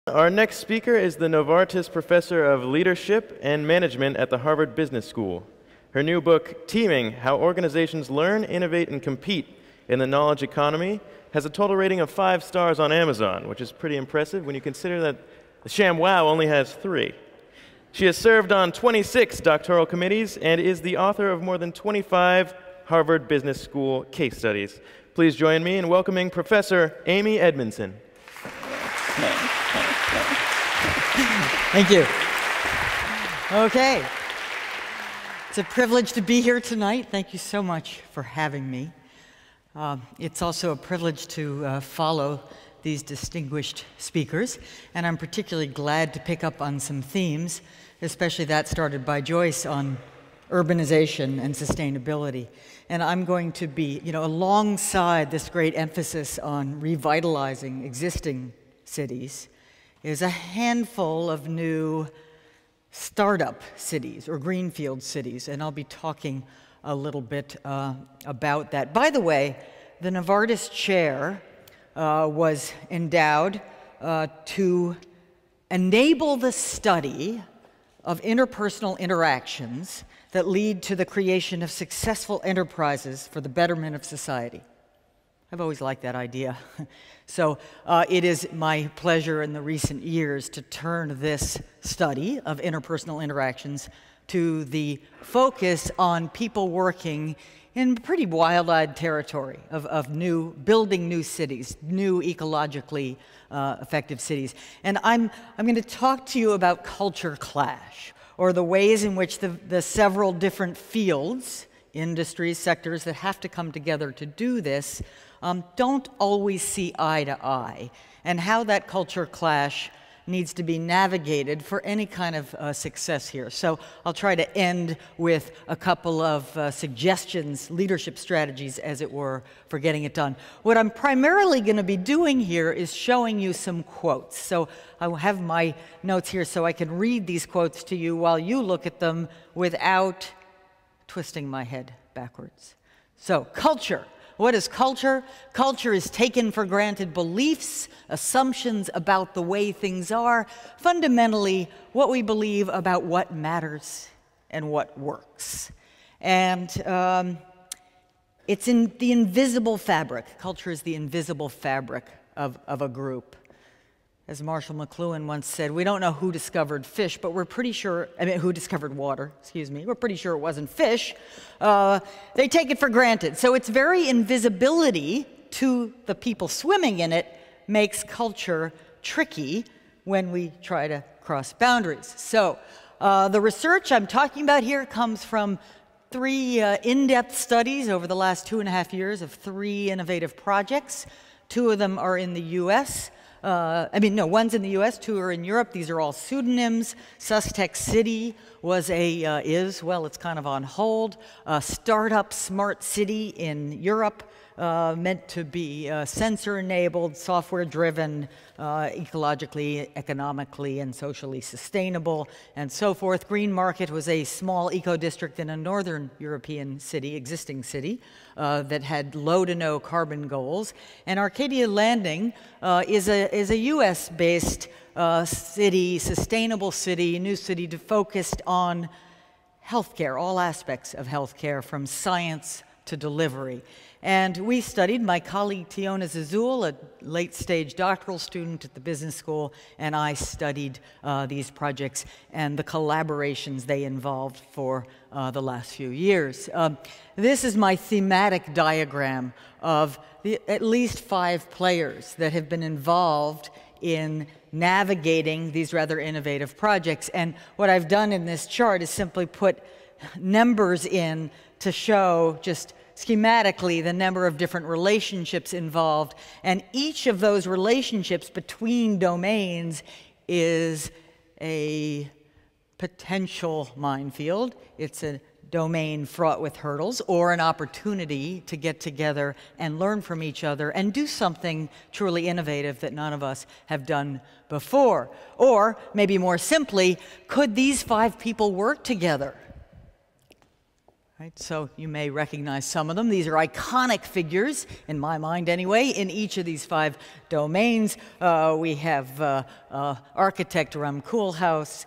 Our next speaker is the Novartis Professor of Leadership and Management at the Harvard Business School. Her new book, Teaming: How Organizations Learn, Innovate, and Compete in the Knowledge Economy, has a total rating of 5 stars on Amazon, which is pretty impressive when you consider that the ShamWow only has 3. She has served on 26 doctoral committees and is the author of more than 25 Harvard Business School case studies. Please join me in welcoming Professor Amy Edmondson. Thank you. Okay. It's a privilege to be here tonight. Thank you so much for having me. It's also a privilege to follow these distinguished speakers, and I'm particularly glad to pick up on some themes, especially that started by Joyce on urbanization and sustainability. And I'm going to be, alongside this great emphasis on revitalizing existing cities, is a handful of new startup cities or greenfield cities, and I'll be talking a little bit about that. By the way, the Novartis chair was endowed to enable the study of interpersonal interactions that lead to the creation of successful enterprises for the betterment of society. I've always liked that idea. So it is my pleasure in the recent years to turn this study of interpersonal interactions to the focus on people working in pretty wild-eyed territory of building new cities, new ecologically effective cities. And I'm going to talk to you about culture clash, or the ways in which the several different fields, industries, sectors that have to come together to do this don't always see eye to eye, and how that culture clash needs to be navigated for any kind of success here. So I'll try to end with a couple of suggestions, leadership strategies, as it were, for getting it done. What I'm primarily going to be doing here is showing you some quotes. So I will have my notes here so I can read these quotes to you while you look at them without twisting my head backwards. So, culture. What is culture? Culture is taken for granted beliefs, assumptions about the way things are, fundamentally what we believe about what matters and what works. And it's in the invisible fabric. Culture is the invisible fabric of a group. As Marshall McLuhan once said, we don't know who discovered fish, but we're pretty sure, who discovered water, excuse me, we're pretty sure it wasn't fish. They take it for granted. So its very invisibility to the people swimming in it makes culture tricky when we try to cross boundaries. So the research I'm talking about here comes from 3 in-depth studies over the last 2.5 years of 3 innovative projects. 2 of them are in the US. One's in the US, 2 are in Europe. These are all pseudonyms. Sustex City was it's kind of on hold. Startup Smart City in Europe, meant to be sensor-enabled, software-driven, ecologically, economically, and socially sustainable, and so forth. Green Market was a small eco-district in a northern European city, existing city, that had low to no carbon goals. And Arcadia Landing is a US-based city, sustainable city, new city focused on healthcare, all aspects of healthcare, from science to delivery. And we studied, my colleague Tiona Zazul, a late-stage doctoral student at the business school, and I studied these projects and the collaborations they involved for the last few years. This is my thematic diagram of at least 5 players that have been involved in navigating these rather innovative projects. And what I've done in this chart is simply put numbers in to show just schematically the number of different relationships involved, and each of those relationships between domains is a potential minefield. It's a domain fraught with hurdles, or an opportunity to get together and learn from each other and do something truly innovative that none of us have done before. Or, maybe more simply, could these 5 people work together? Right, so you may recognize some of them. These are iconic figures, in my mind anyway, in each of these 5 domains. We have architect Rem Koolhaas,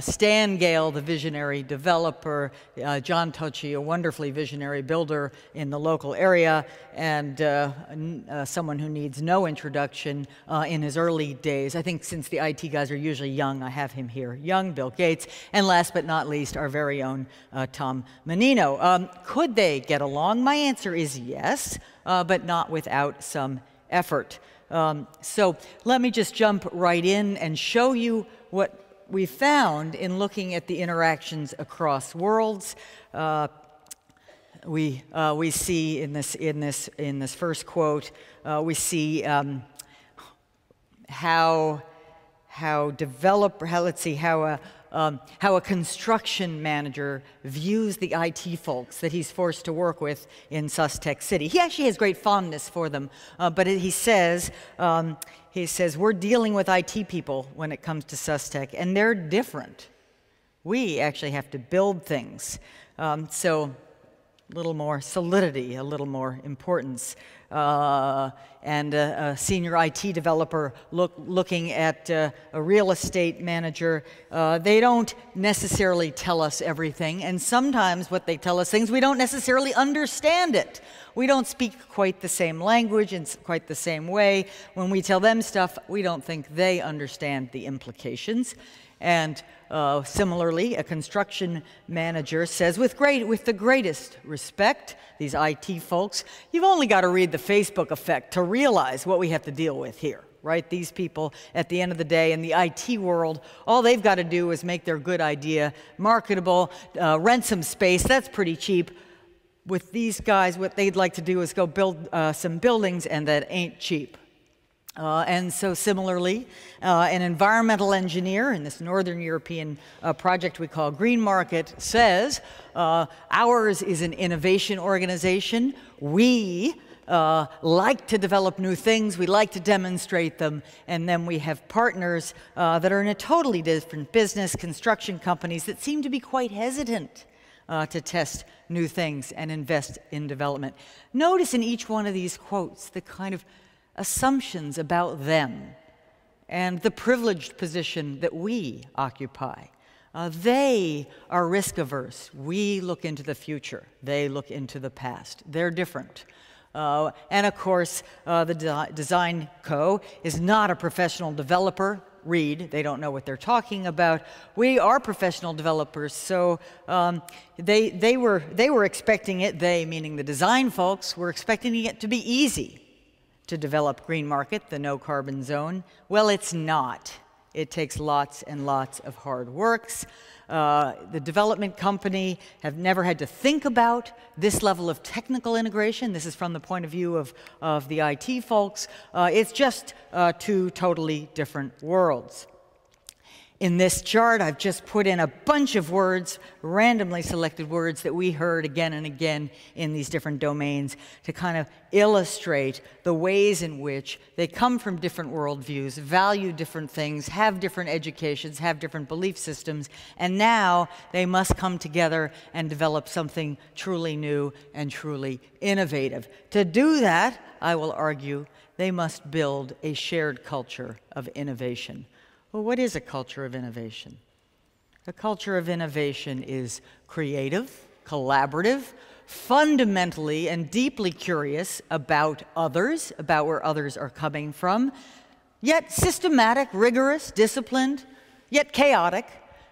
Stan Gale, the visionary developer, John Tochi, a wonderfully visionary builder in the local area, and someone who needs no introduction in his early days. I think since the IT guys are usually young, I have him here. Young Bill Gates, and last but not least, our very own Tom Menino. Could they get along? My answer is yes, but not without some effort. So let me just jump right in and show you what we found in looking at the interactions across worlds. We see in this first quote, we see how a construction manager views the IT folks that he's forced to work with in Sus-Tech City. He actually has great fondness for them, but he says, we're dealing with IT people when it comes to Sus-Tech, and they're different. We actually have to build things. So a little more solidity, a little more importance. And a senior IT developer looking at a real estate manager, they don't necessarily tell us everything, and sometimes what they tell us things, we don't necessarily understand it. We don't speak quite the same language in quite the same way. When we tell them stuff, we don't think they understand the implications. And similarly, a construction manager says, with the greatest respect, these IT folks, you've only got to read the Facebook effect to realize what we have to deal with here, right? These people, at the end of the day, in the IT world, all they've got to do is make their good idea marketable, rent some space, that's pretty cheap. With these guys, what they'd like to do is go build some buildings, and that ain't cheap. And so similarly, an environmental engineer in this Northern European project we call Green Market says, ours is an innovation organization. We like to develop new things, we like to demonstrate them, and then we have partners that are in a totally different business, construction companies that seem to be quite hesitant to test new things and invest in development. Notice in each one of these quotes the kind of assumptions about them and the privileged position that we occupy. They are risk averse. We look into the future. They look into the past. They're different. And of course, the Design Co. is not a professional developer. Read, they don't know what they're talking about. We are professional developers, so they were expecting it, they meaning the design folks, were expecting it to be easy to develop Green Market, the no carbon zone. Well, it's not. It takes lots and lots of hard works. The development company have never had to think about this level of technical integration. This is from the point of view of the IT folks. It's just 2 totally different worlds. In this chart, I've just put in a bunch of words, randomly selected words that we heard again and again in these different domains to kind of illustrate the ways in which they come from different worldviews, value different things, have different educations, have different belief systems, and now they must come together and develop something truly new and truly innovative. To do that, I will argue, they must build a shared culture of innovation. Well, what is a culture of innovation? A culture of innovation is creative, collaborative, fundamentally and deeply curious about others, about where others are coming from, yet systematic, rigorous, disciplined, yet chaotic.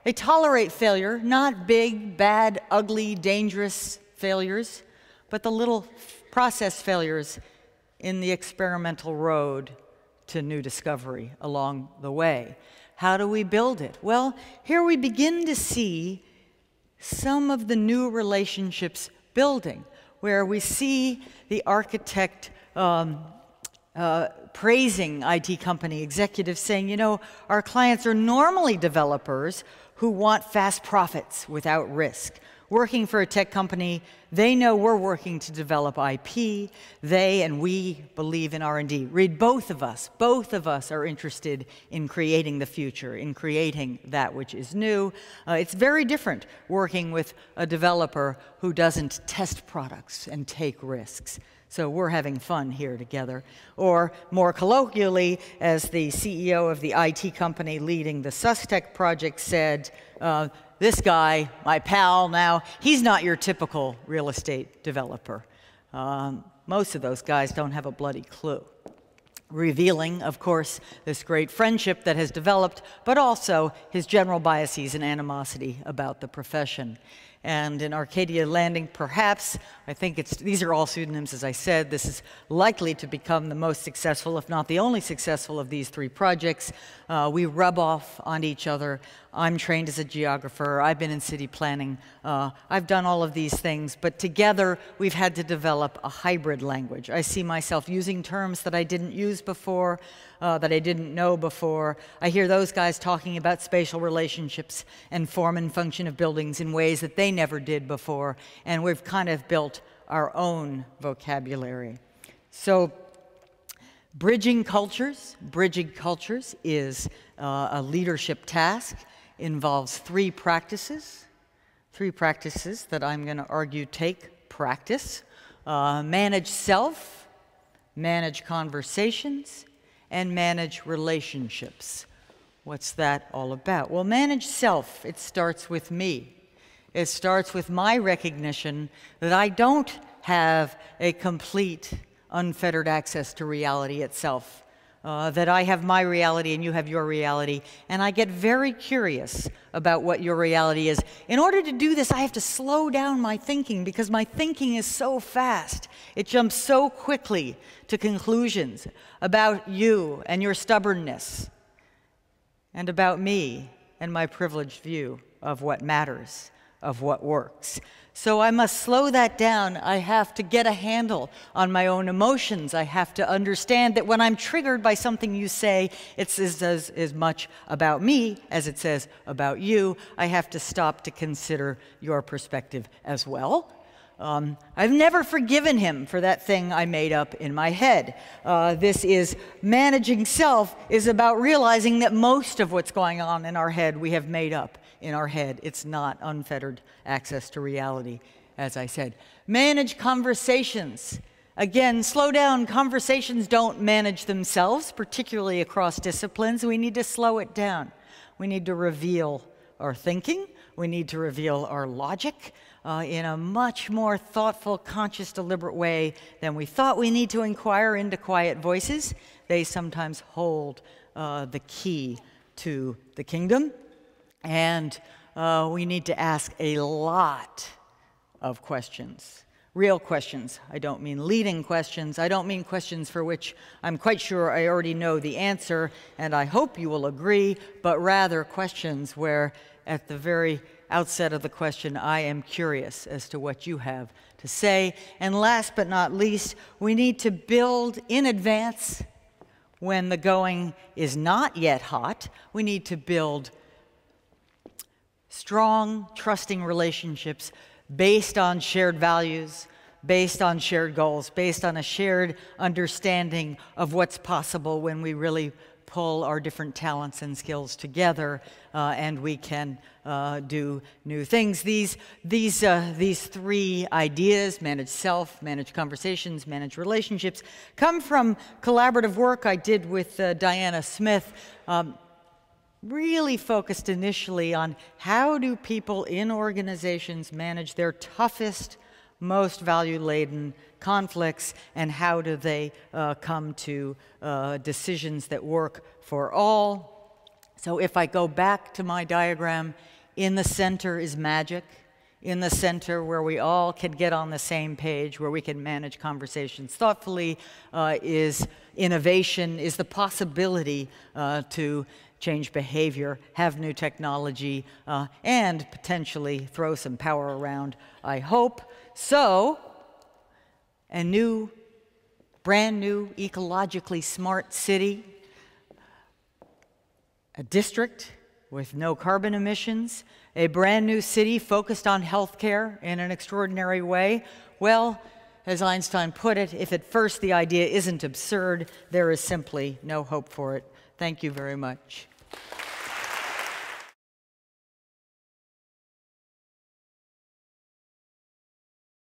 They tolerate failure, not big, bad, ugly, dangerous failures, but the little process failures in the experimental road to new discovery along the way. How do we build it? Well, here we begin to see some of the new relationships building, where we see the architect praising IT company executives saying, you know, our clients are normally developers who want fast profits without risk. Working for a tech company, they know we're working to develop IP. They and we believe in R&D. Read both of us. Both of us are interested in creating the future, in creating that which is new. It's very different working with a developer who doesn't test products and take risks. So we're having fun here together. Or more colloquially, as the CEO of the IT company leading the SUSTech project said, this guy, my pal now, he's not your typical real estate developer. Most of those guys don't have a bloody clue. Revealing, of course, this great friendship that has developed, but also his general biases and animosity about the profession. And in Arcadia Landing, perhaps, I think these are all pseudonyms, as I said. This is likely to become the most successful, if not the only successful, of these three projects. We rub off on each other. I'm trained as a geographer. I've been in city planning. I've done all of these things. But together, we've had to develop a hybrid language. I see myself using terms that I didn't use before, that I didn't know before. I hear those guys talking about spatial relationships and form and function of buildings in ways that they never did before. And we've kind of built our own vocabulary. So bridging cultures is a leadership task. Involves three practices that I'm going to argue take practice. Manage self, manage conversations, and manage relationships. What's that all about? Well, manage self, it starts with me. It starts with my recognition that I don't have a complete, unfettered access to reality itself. That I have my reality and you have your reality, and I get very curious about what your reality is. In order to do this, I have to slow down my thinking because my thinking is so fast. It jumps so quickly to conclusions about you and your stubbornness, and about me and my privileged view of what matters, of what works. So I must slow that down. I have to get a handle on my own emotions. I have to understand that when I'm triggered by something you say, it says as much about me as it says about you. I have to stop to consider your perspective as well. I've never forgiven him for that thing I made up in my head. This is managing self is about realizing that most of what's going on in our head we have made up in our head. It's not unfettered access to reality, as I said. Manage conversations. Again, slow down. Conversations don't manage themselves, particularly across disciplines. We need to slow it down. We need to reveal our thinking. We need to reveal our logic in a much more thoughtful, conscious, deliberate way than we thought. We need to inquire into quiet voices. They sometimes hold the key to the kingdom. And we need to ask a lot of questions. Real questions. I don't mean leading questions. I don't mean questions for which I'm quite sure I already know the answer, and I hope you will agree, but rather questions where at the very outset of the question, I am curious as to what you have to say. And last but not least, we need to build in advance when the going is not yet hot. We need to build strong, trusting relationships based on shared values, based on shared goals, based on a shared understanding of what's possible when we really pull our different talents and skills together, and we can do new things. These three ideas, manage self, manage conversations, manage relationships, come from collaborative work I did with Diana Smith, really focused initially on how do people in organizations manage their toughest, most value-laden conflicts, and how do they come to decisions that work for all. So if I go back to my diagram, in the center is magic. In the center, where we all can get on the same page, where we can manage conversations thoughtfully, is innovation, is the possibility to change behavior, have new technology, and potentially throw some power around, I hope. So, a new, brand new, ecologically smart city, a district with no carbon emissions, a brand new city focused on healthcare in an extraordinary way? Well, as Einstein put it, if at first the idea isn't absurd, there is simply no hope for it. Thank you very much.